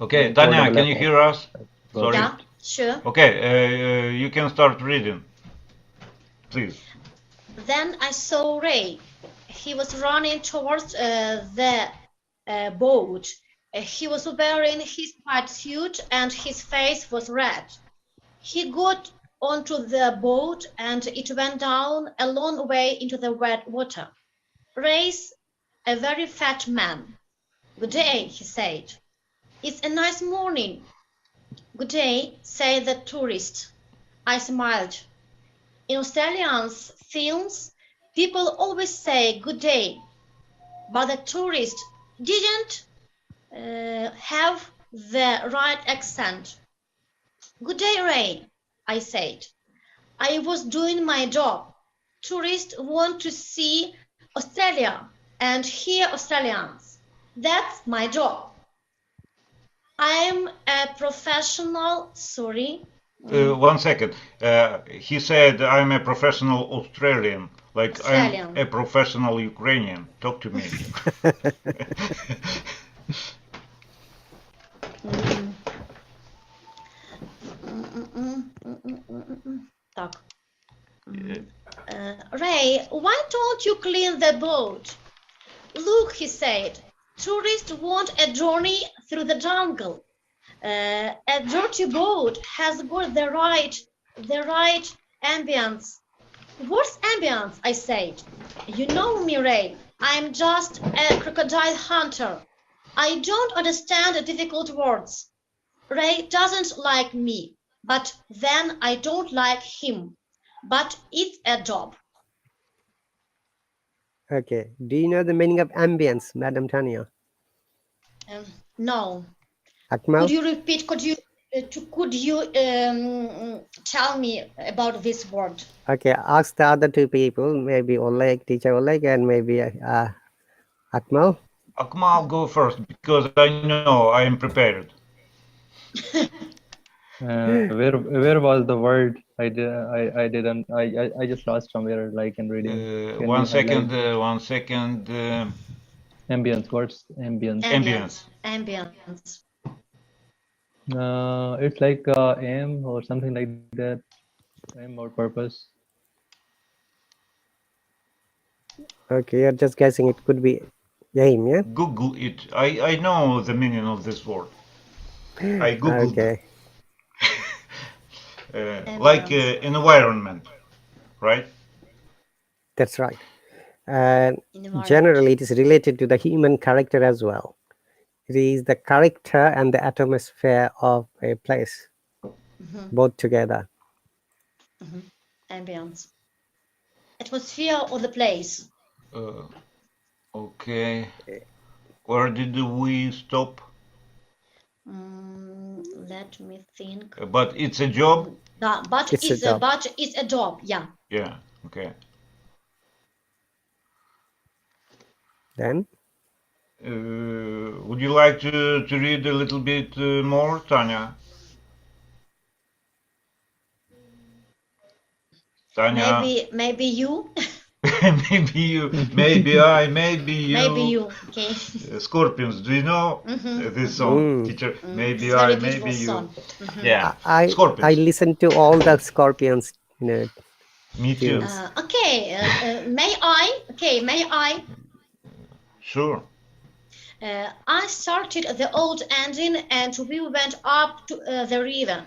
Speaker 3: Okay,
Speaker 4: Like
Speaker 3: Tanya,
Speaker 4: O double
Speaker 3: can
Speaker 4: F
Speaker 3: you
Speaker 4: of.
Speaker 3: hear us?
Speaker 4: Got
Speaker 3: Sorry.
Speaker 2: Yeah, sure.
Speaker 3: Okay, you can start reading, please.
Speaker 2: Then I saw Ray. He was running towards the boat. He was wearing his white suit and his face was red. He got onto the boat and it went down a long way into the wet water. Ray's a very fat man. Good day, he said. It's a nice morning. Good day, said the tourist. I smiled. In Australian films, people always say good day, but the tourist didn't have the right accent. Good day, Ray, I said. I was doing my job. Tourists want to see Australia and hear Australians. That's my job. I'm a professional, sorry.
Speaker 3: 1 second. He said, I'm a professional Australian. Like,
Speaker 2: Australian.
Speaker 3: I'm a professional Ukrainian. Talk to me.
Speaker 2: Так. Ray, why don't you clean the boat? Look, he said, tourists want a journey through the jungle. A dirty boat has got the right ambience. What's ambience? I said. You know me, Ray. I'm just a crocodile hunter. I don't understand difficult words. Ray doesn't like me, but then I don't like him. But it's a job.
Speaker 1: Okay. Do you know the meaning of ambience, Madam Tanya?
Speaker 2: No.
Speaker 1: Akmal?
Speaker 2: Could you repeat? Could you tell me about this word?
Speaker 1: Okay. Ask the other two people, maybe Oleg, teacher Oleg, and maybe Akmal.
Speaker 3: Akmal, go first, because I know I am prepared.
Speaker 4: Where was the word? I didn't. I just lost somewhere, like in reading. Can
Speaker 3: One
Speaker 4: you
Speaker 3: second,
Speaker 4: highlight?
Speaker 3: one second.
Speaker 4: Ambience. What's ambience?
Speaker 3: Ambience.
Speaker 2: Ambience.
Speaker 4: It's like aim or something like that. Aim or purpose.
Speaker 1: Okay, you're just guessing. It could be aim, yeah?
Speaker 3: Google it. I know the meaning of this word. I googled.
Speaker 1: Okay.
Speaker 3: Like environment, right?
Speaker 1: That's right. And
Speaker 2: Environment.
Speaker 1: generally, it is related to the human character as well. It is the character and the atmosphere of a place, both together.
Speaker 2: Ambience. Atmosphere of the place.
Speaker 3: Okay. Where did we stop?
Speaker 2: Let me think.
Speaker 3: But it's a job?
Speaker 2: But
Speaker 1: It's a job.
Speaker 2: But it's a job. Yeah.
Speaker 3: Yeah, okay.
Speaker 1: Then,
Speaker 3: Would you like to read a little bit more, Tanya? Tanya?
Speaker 2: Maybe you.
Speaker 3: Maybe you, maybe I, maybe you.
Speaker 2: Maybe you. Okay.
Speaker 3: Scorpions, do you know this song, teacher? Maybe
Speaker 2: It's
Speaker 3: I,
Speaker 2: very beautiful
Speaker 3: maybe you.
Speaker 2: song.
Speaker 3: Yeah,
Speaker 1: I
Speaker 3: Scorpions.
Speaker 1: listen to all the Scorpions, you know.
Speaker 3: Me too.
Speaker 1: tunes.
Speaker 2: Okay. May I? Okay. May I?
Speaker 3: Sure.
Speaker 2: I started the old engine and we went up to the river.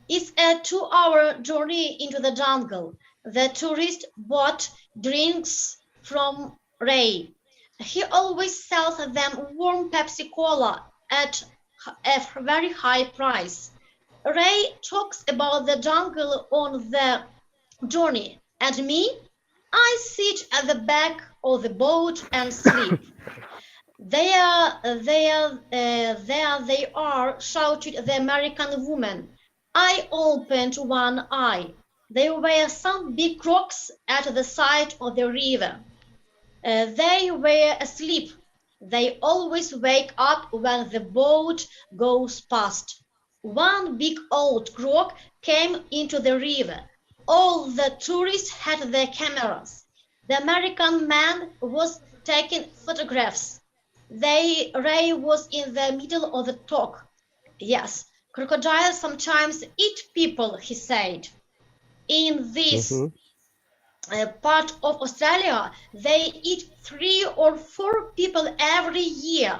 Speaker 2: It's a 2-hour journey into the jungle. The tourist bought drinks from Ray. He always sells them warm Pepsi Cola at a very high price. Ray talks about the jungle on the journey, and me, I sit at the back of the boat and sleep. There they are, shouted the American woman. I opened one eye. There were some big rocks at the side of the river. They were asleep. They always wake up when the boat goes past. One big old croc came into the river. All the tourists had their cameras. The American man was taking photographs. Ray was in the middle of the talk. Yes, crocodiles sometimes eat people, he said. In this
Speaker 1: Hmm.
Speaker 2: part of Australia, they eat 3 or 4 people every year.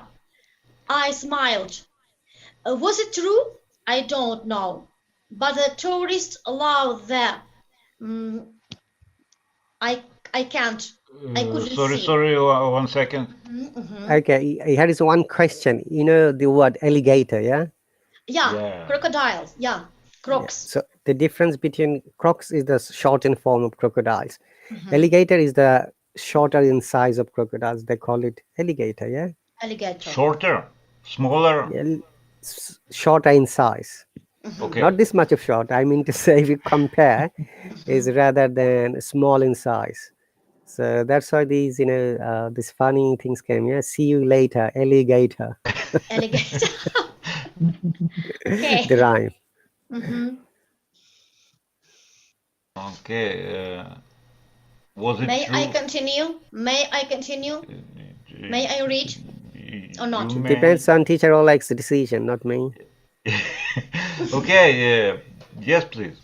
Speaker 2: I smiled. Was it true? I don't know. But the tourists love them. Mm, I I can't. I couldn't
Speaker 3: Sorry,
Speaker 2: see.
Speaker 3: sorry, 1 second.
Speaker 1: Okay, here is one question. You know the word alligator, yeah?
Speaker 2: Yeah,
Speaker 3: Yeah.
Speaker 2: crocodiles. Yeah,
Speaker 1: Yeah.
Speaker 2: crocs.
Speaker 1: So the difference between crocs is the shortened form of crocodiles.
Speaker 2: Mhm.
Speaker 1: Alligator is the shorter in size of crocodiles. They call it alligator, yeah?
Speaker 2: Alligator.
Speaker 3: Shorter, smaller.
Speaker 1: Yeah, shorter in size.
Speaker 3: Okay.
Speaker 1: Not this much of short. I mean to say, if you compare, is rather than small in size. So that's why these, these funny things came. Yeah, see you later, alligator.
Speaker 2: Alligator.
Speaker 1: The
Speaker 2: Okay.
Speaker 1: rhyme.
Speaker 3: Okay. Was it
Speaker 2: May
Speaker 3: true?
Speaker 2: I continue? May I continue? May I read or not?
Speaker 3: You may.
Speaker 1: Depends on teacher Oleg's decision, not me.
Speaker 3: Okay. Yes, please.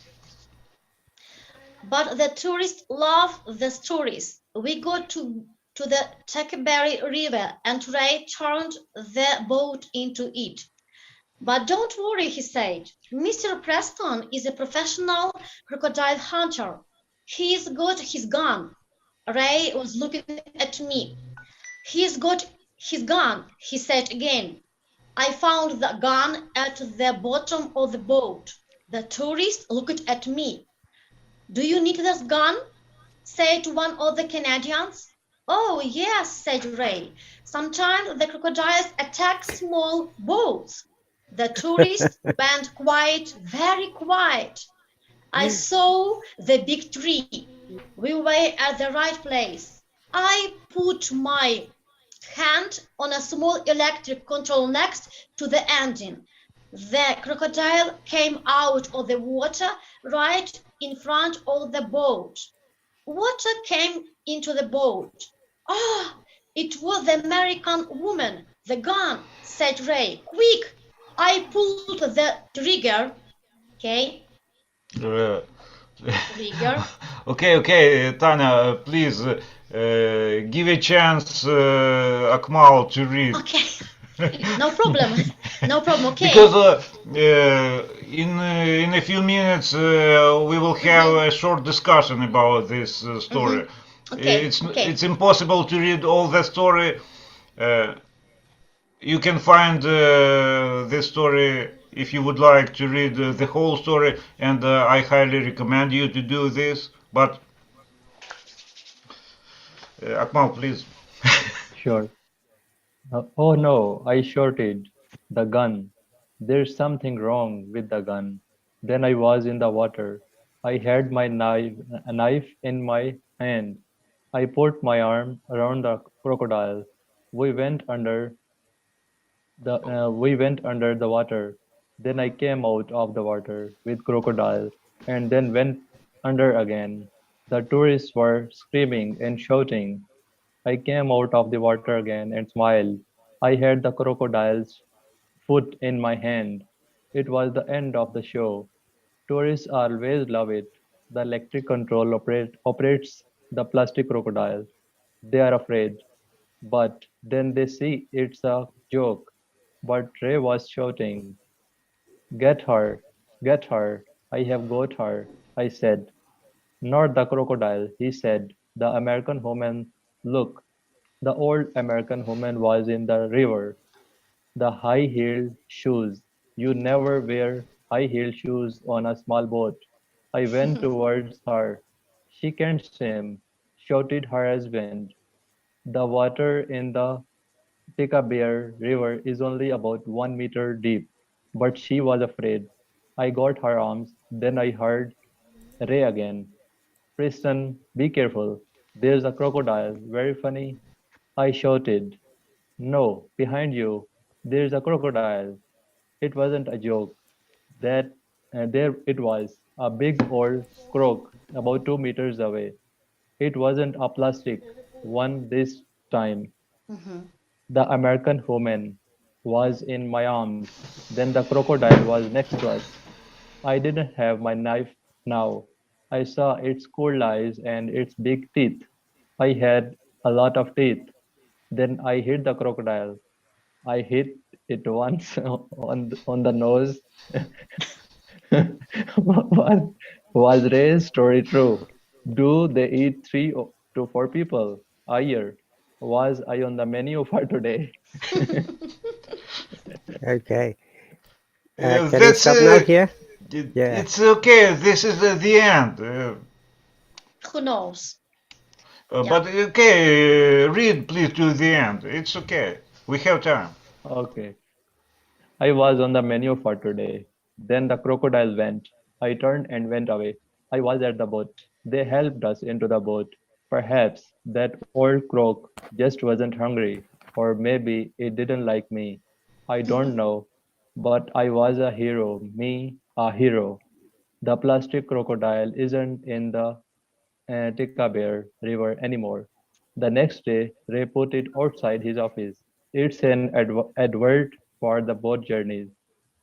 Speaker 2: But the tourists love the stories. We go to the Tuckberry River and Ray turned the boat into it. But don't worry, he said. Mr. Preston is a professional crocodile hunter. He's got his gun. Ray was looking at me. He's got his gun, he said again. I found the gun at the bottom of the boat. The tourist looked at me. Do you need this gun? Said one of the Canadians. Oh, yes, said Ray. Sometimes the crocodiles attack small boats. The tourist went quiet, very quiet. I saw the big tree. We were at the right place. I put my hand on a small electric control next to the engine. The crocodile came out of the water right in front of the boat. Water came into the boat. Ah, it was the American woman. The gun, said Ray. Quick! I pulled the trigger. Okay,
Speaker 3: Uh,
Speaker 2: trigger.
Speaker 3: okay, Tanya, please give a chance Akmal to read.
Speaker 2: Okay, no problem. No problem. Okay.
Speaker 3: Because in a few minutes we will have a short discussion about this story.
Speaker 2: Okay,
Speaker 3: It's
Speaker 2: okay.
Speaker 3: it's impossible to read all the story. You can find this story if you would like to read the whole story, and I highly recommend you to do this. But Akmal, please.
Speaker 4: Sure. Oh no, I shorted the gun. There's something wrong with the gun. Then I was in the water. I had my knife in my hand. I put my arm around the crocodile. We went under the water. Then I came out of the water with crocodile and then went under again. The tourists were screaming and shouting. I came out of the water again and smiled. I had the crocodile's foot in my hand. It was the end of the show. Tourists always love it. The electric control operates the plastic crocodile. They are afraid. But then they see it's a joke. But Ray was shouting, get her, get her, I have got her, I said. Not the crocodile, he said. The American woman, look. The old American woman was in the river. The high-heeled shoes. You never wear high-heeled shoes on a small boat. I went towards her. She can't swim, shouted her husband. The water in the Tikabir River is only about 1 meter deep, but she was afraid. I got her arms, then I heard Ray again. Preston, be careful. There's a crocodile. Very funny. I shouted. No, behind you, there's a crocodile. It wasn't a joke. That there it was, a big old croc about 2 meters away. It wasn't a plastic one this time.
Speaker 2: Mhm.
Speaker 4: The American woman was in my arms. Then the crocodile was next to us. I didn't have my knife now. I saw its cool eyes and its big teeth. I had a lot of teeth. Then I hit the crocodile. I hit it once on the nose. was, was Ray's story true? Do they eat to four people a year? Was I on the menu for today?
Speaker 1: Okay. Can we
Speaker 3: That's
Speaker 1: stop now here? Yeah.
Speaker 3: it's okay. This is the end.
Speaker 2: Who knows?
Speaker 3: But okay, read please to the end. It's okay. We have time.
Speaker 4: Okay. I was on the menu for today. Then the crocodile went. I turned and went away. I was at the boat. They helped us into the boat. Perhaps that old croc just wasn't hungry, or maybe it didn't like me. I don't know. But I was a hero. Me, a hero. The plastic crocodile isn't in the Tikabir River anymore. The next day, Ray put it outside his office. It's an advert for the boat journeys.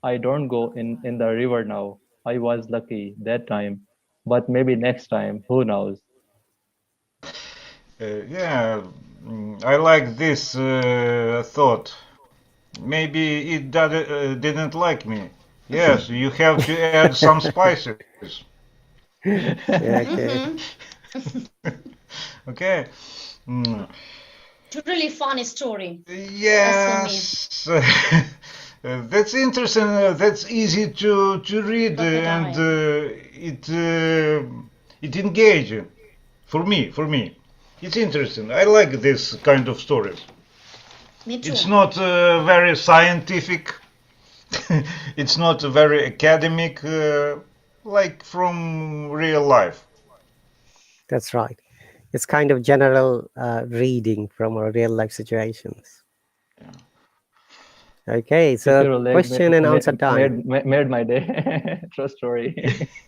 Speaker 4: I don't go in the river now. I was lucky that time, but maybe next time, who knows?
Speaker 3: Yeah, I like this thought. Maybe it didn't like me. Yes, you have to add some spices.
Speaker 1: Yeah, okay.
Speaker 3: Okay. Mm,
Speaker 2: It's a really funny story.
Speaker 3: yes. That's interesting. That's easy to read and it engaging for me. For me, it's interesting. I like this kind of stories.
Speaker 2: Me too.
Speaker 3: It's not very scientific. It's not very academic, like from real life.
Speaker 1: That's right. It's kind of general reading from our real life situations. Okay,
Speaker 4: Thank
Speaker 1: so
Speaker 4: you, Oleg.
Speaker 1: question and answer time.
Speaker 4: Made my day. True story.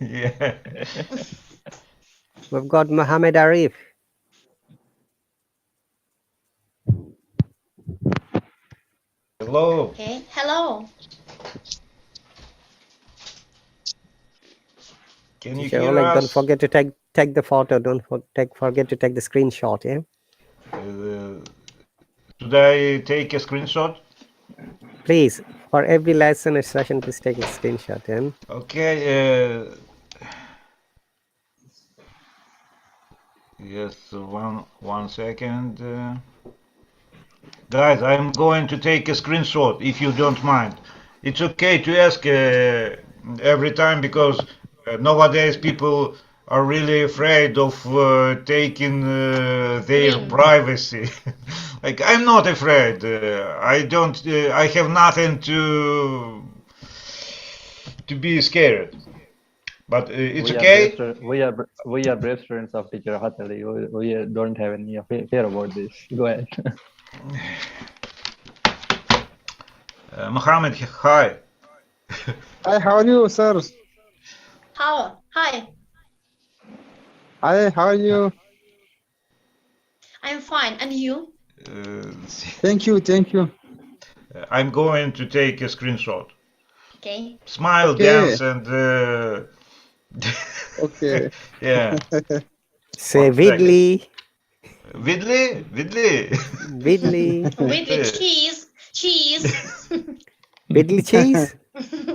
Speaker 3: Yeah.
Speaker 1: We've got Mohammed Arif.
Speaker 3: Hello.
Speaker 2: Okay. Hello.
Speaker 3: Can you
Speaker 1: Teacher
Speaker 3: hear
Speaker 1: Oleg, don't
Speaker 3: us?
Speaker 1: forget to take the photo. Don't forget to take the screenshot. Yeah.
Speaker 3: Should I take a screenshot?
Speaker 1: Please, for every lesson or session, please take a screenshot. Yeah.
Speaker 3: Okay. Yes. One second. Guys, I'm going to take a screenshot if you don't mind. It's okay to ask every time because nowadays people are really afraid of taking their
Speaker 2: Green.
Speaker 3: privacy. Like I'm not afraid. I don't. I have nothing to be scared. But it's okay.
Speaker 4: We are brave students of teacher Hatali. We don't have any fear about this. Go ahead.
Speaker 3: Mohammed, hi.
Speaker 7: Hi, how are you, sir?
Speaker 2: How? Hi.
Speaker 7: Hi, how are you?
Speaker 2: I'm fine. And you?
Speaker 7: Thank you, thank you.
Speaker 3: I'm going to take a screenshot.
Speaker 2: Okay.
Speaker 3: Smile,
Speaker 7: Okay.
Speaker 3: dance, and
Speaker 7: Okay.
Speaker 3: yeah.
Speaker 1: Say
Speaker 3: One second.
Speaker 1: wiggly,
Speaker 3: Widley, Widley.
Speaker 1: wiggly,
Speaker 2: With the cheese. Cheese.
Speaker 1: wiggly cheese.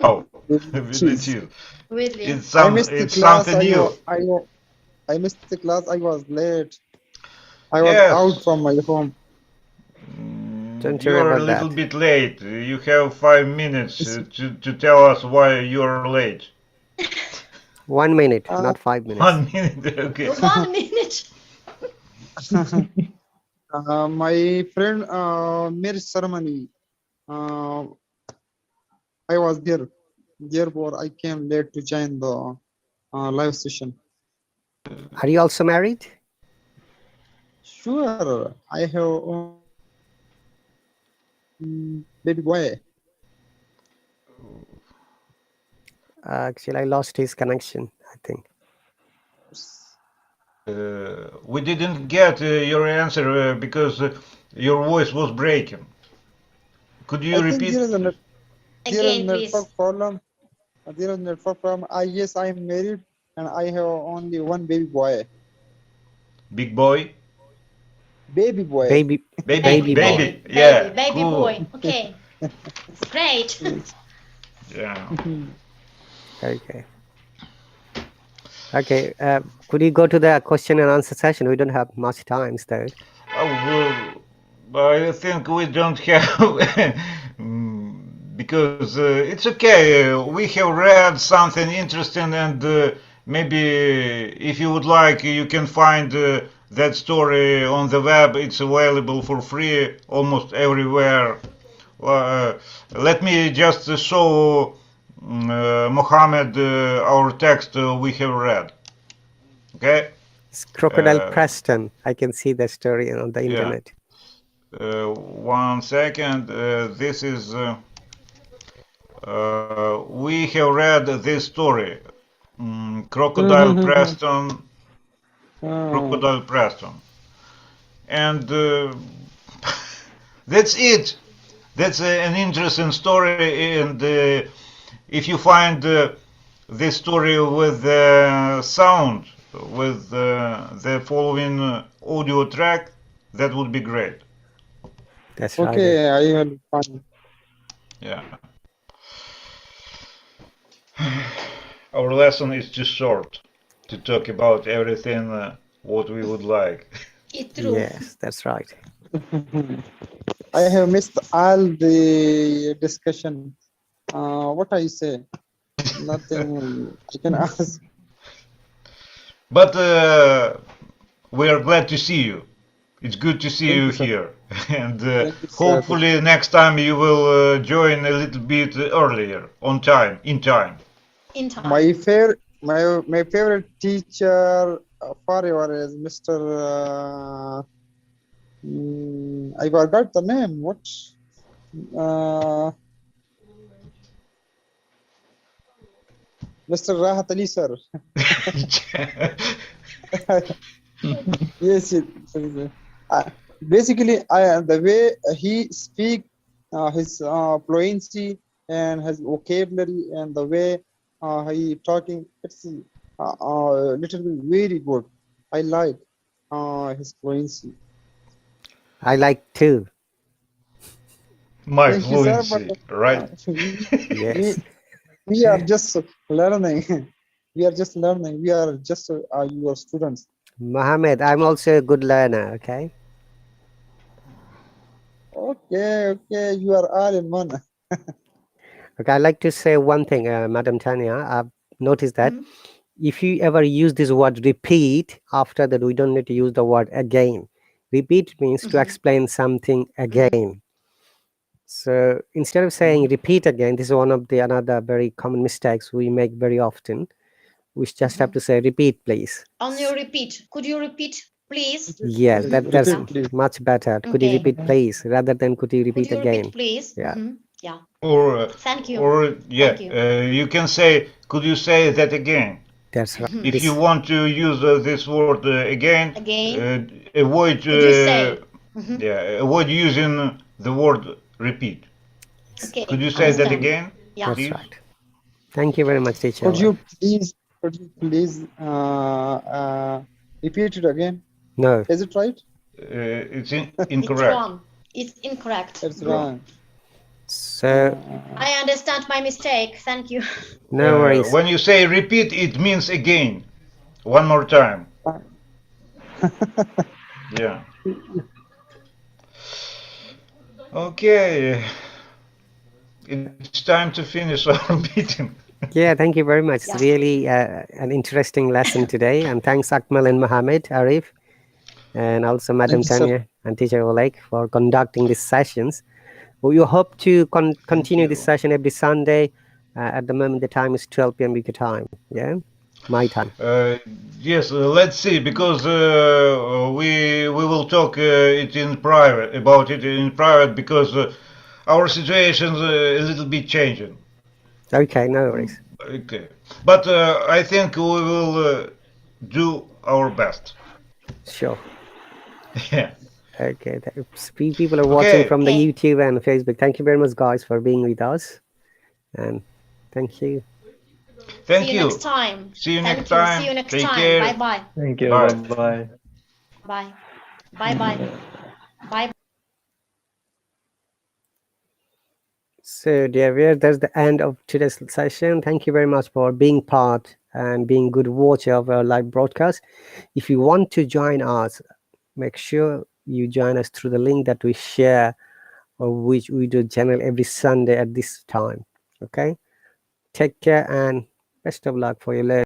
Speaker 3: Oh,
Speaker 7: With
Speaker 3: Widley
Speaker 7: cheese.
Speaker 3: cheese.
Speaker 2: With the.
Speaker 7: I missed the
Speaker 3: It's
Speaker 7: class.
Speaker 3: something new.
Speaker 7: I missed the class. I was late. I was
Speaker 3: Yes.
Speaker 7: out from my home.
Speaker 1: Don't
Speaker 3: You
Speaker 1: worry
Speaker 3: are a
Speaker 1: about
Speaker 3: little
Speaker 1: that.
Speaker 3: bit late. You have 5 minutes to tell us why you are late.
Speaker 1: 1 minute,
Speaker 7: Uh,
Speaker 1: not 5 minutes.
Speaker 3: 1 minute, okay.
Speaker 2: 1 minute.
Speaker 7: My friend marriage ceremony. I was there. Therefore, I came late to join the live session.
Speaker 1: Are you also married?
Speaker 7: Sure, I have. baby boy.
Speaker 1: Actually, I lost his connection, I think.
Speaker 3: We didn't get your answer because your voice was breaking. Could you
Speaker 7: I think
Speaker 3: repeat?
Speaker 7: there is a
Speaker 2: Again, please.
Speaker 7: network problem. There is a network problem. Yes, I am married and I have only one baby boy.
Speaker 3: Big boy?
Speaker 7: Baby boy.
Speaker 1: Baby,
Speaker 3: Baby,
Speaker 1: boy.
Speaker 3: Yeah,
Speaker 2: Baby
Speaker 3: cool.
Speaker 2: boy. Okay. It's great.
Speaker 3: Yeah.
Speaker 1: Okay. Okay. Could you go to the question and answer session? We don't have much time, though.
Speaker 3: I think we don't have because it's okay. We have read something interesting, and maybe if you would like, you can find that story on the web. It's available for free almost everywhere. Let me just show Mohammed our text we have read. Okay?
Speaker 1: It's Crocodile Preston. I can see the story on the internet.
Speaker 3: 1 second. This is. We have read this story. Crocodile Preston. Crocodile Preston. And that's it. That's an interesting story. And if you find this story with sound, with the following audio track, that would be great.
Speaker 1: That's right.
Speaker 7: Okay, I will find.
Speaker 3: Yeah. Our lesson is too short to talk about everything what we would like.
Speaker 2: It's true.
Speaker 1: Yes, that's right.
Speaker 7: I have missed all the discussion. What I say? Nothing I can ask.
Speaker 3: But we are glad to see you. It's good to see
Speaker 7: Thank
Speaker 3: you
Speaker 7: you, sir.
Speaker 3: here. And
Speaker 7: Thank you, sir.
Speaker 3: hopefully next time you will join a little bit earlier, on time, in time.
Speaker 2: In time.
Speaker 7: My favorite teacher forever is Mr. I forgot the name. What? Mr. Rahat Ali sir. Yes. Basically, the way he speak, his fluency and his vocabulary and the way he talking, it's little bit very good. I like his fluency.
Speaker 1: I like too.
Speaker 3: My
Speaker 7: Thank you, sir,
Speaker 3: fluency,
Speaker 7: but,
Speaker 3: right?
Speaker 1: Yes.
Speaker 7: we are just learning. We are just learning. We are just your students.
Speaker 1: Mohammed, I'm also a good learner, okay?
Speaker 7: Okay, you are all in one.
Speaker 1: Okay, I'd like to say one thing, Madam Tanya. I've noticed that if you ever use this word repeat, after that we don't need to use the word again. Repeat means to explain something again. So instead of saying repeat again, this is one of the another very common mistakes we make very often. We just have to say repeat, please.
Speaker 2: Only repeat. Could you repeat, please?
Speaker 1: Yes, that's
Speaker 7: Repeat, please.
Speaker 1: much better. Could you
Speaker 2: Okay.
Speaker 1: repeat, please, rather than could you
Speaker 2: Could
Speaker 1: repeat
Speaker 2: you
Speaker 1: again?
Speaker 2: repeat, please?
Speaker 1: Yeah.
Speaker 2: Yeah.
Speaker 3: Or
Speaker 2: Thank you.
Speaker 3: Or yeah,
Speaker 2: Thank
Speaker 3: you can say, could you say that again?
Speaker 1: That's right.
Speaker 3: If
Speaker 1: This-
Speaker 3: you want to use this word again, avoid
Speaker 2: Could you say?
Speaker 3: avoid using the word repeat.
Speaker 2: Okay.
Speaker 3: Could you say that
Speaker 2: understand.
Speaker 3: again?
Speaker 2: Yeah.
Speaker 1: That's
Speaker 3: please?
Speaker 1: right. Thank you very much, teacher.
Speaker 7: Could you please repeat it again?
Speaker 1: No,
Speaker 7: Is it right?
Speaker 3: It's
Speaker 2: It's
Speaker 3: incorrect.
Speaker 2: wrong. It's incorrect.
Speaker 7: It's
Speaker 3: Wrong.
Speaker 7: wrong.
Speaker 1: so
Speaker 2: I understand my mistake. Thank you.
Speaker 1: no worries.
Speaker 3: When you say repeat, it means again. One more time. Yeah. Okay. It's time to finish our meeting.
Speaker 1: Yeah, thank you very much. It's
Speaker 2: Yeah.
Speaker 1: really an interesting lesson today. And thanks, Akmal and Mohammed, Arif, and also Madam
Speaker 7: you, sir.
Speaker 1: Tanya and Teacher Oleg for conducting these sessions. We hope to continue this
Speaker 3: you.
Speaker 1: session every Sunday. At the moment, the time is 12 p.m. UK time. Yeah, my time.
Speaker 3: Yes, let's see, because we will talk it in private about it in private, because our situation's a little bit changing.
Speaker 1: Okay, no worries.
Speaker 3: Okay, but I think we will do our best.
Speaker 1: Sure.
Speaker 3: Yeah.
Speaker 1: Okay, people are watching
Speaker 3: Okay.
Speaker 1: from the
Speaker 2: Okay.
Speaker 1: YouTube and Facebook. Thank you very much, guys, for being with us, and thank you.
Speaker 3: Thank
Speaker 2: See you
Speaker 3: you.
Speaker 2: next time.
Speaker 3: See you
Speaker 2: Thank
Speaker 3: next
Speaker 2: you.
Speaker 3: time.
Speaker 2: See you next
Speaker 3: Take
Speaker 2: time.
Speaker 3: care.
Speaker 2: Bye bye.
Speaker 4: Thank you.
Speaker 3: Bye.
Speaker 4: Bye bye.
Speaker 2: Bye. Bye bye. Bye.
Speaker 1: So, dear viewers, that's the end of today's session. Thank you very much for being part and being good watcher of our live broadcast. If you want to join us, make sure you join us through the link that we share, or which we do channel every Sunday at this time. Okay, take care and best of luck for your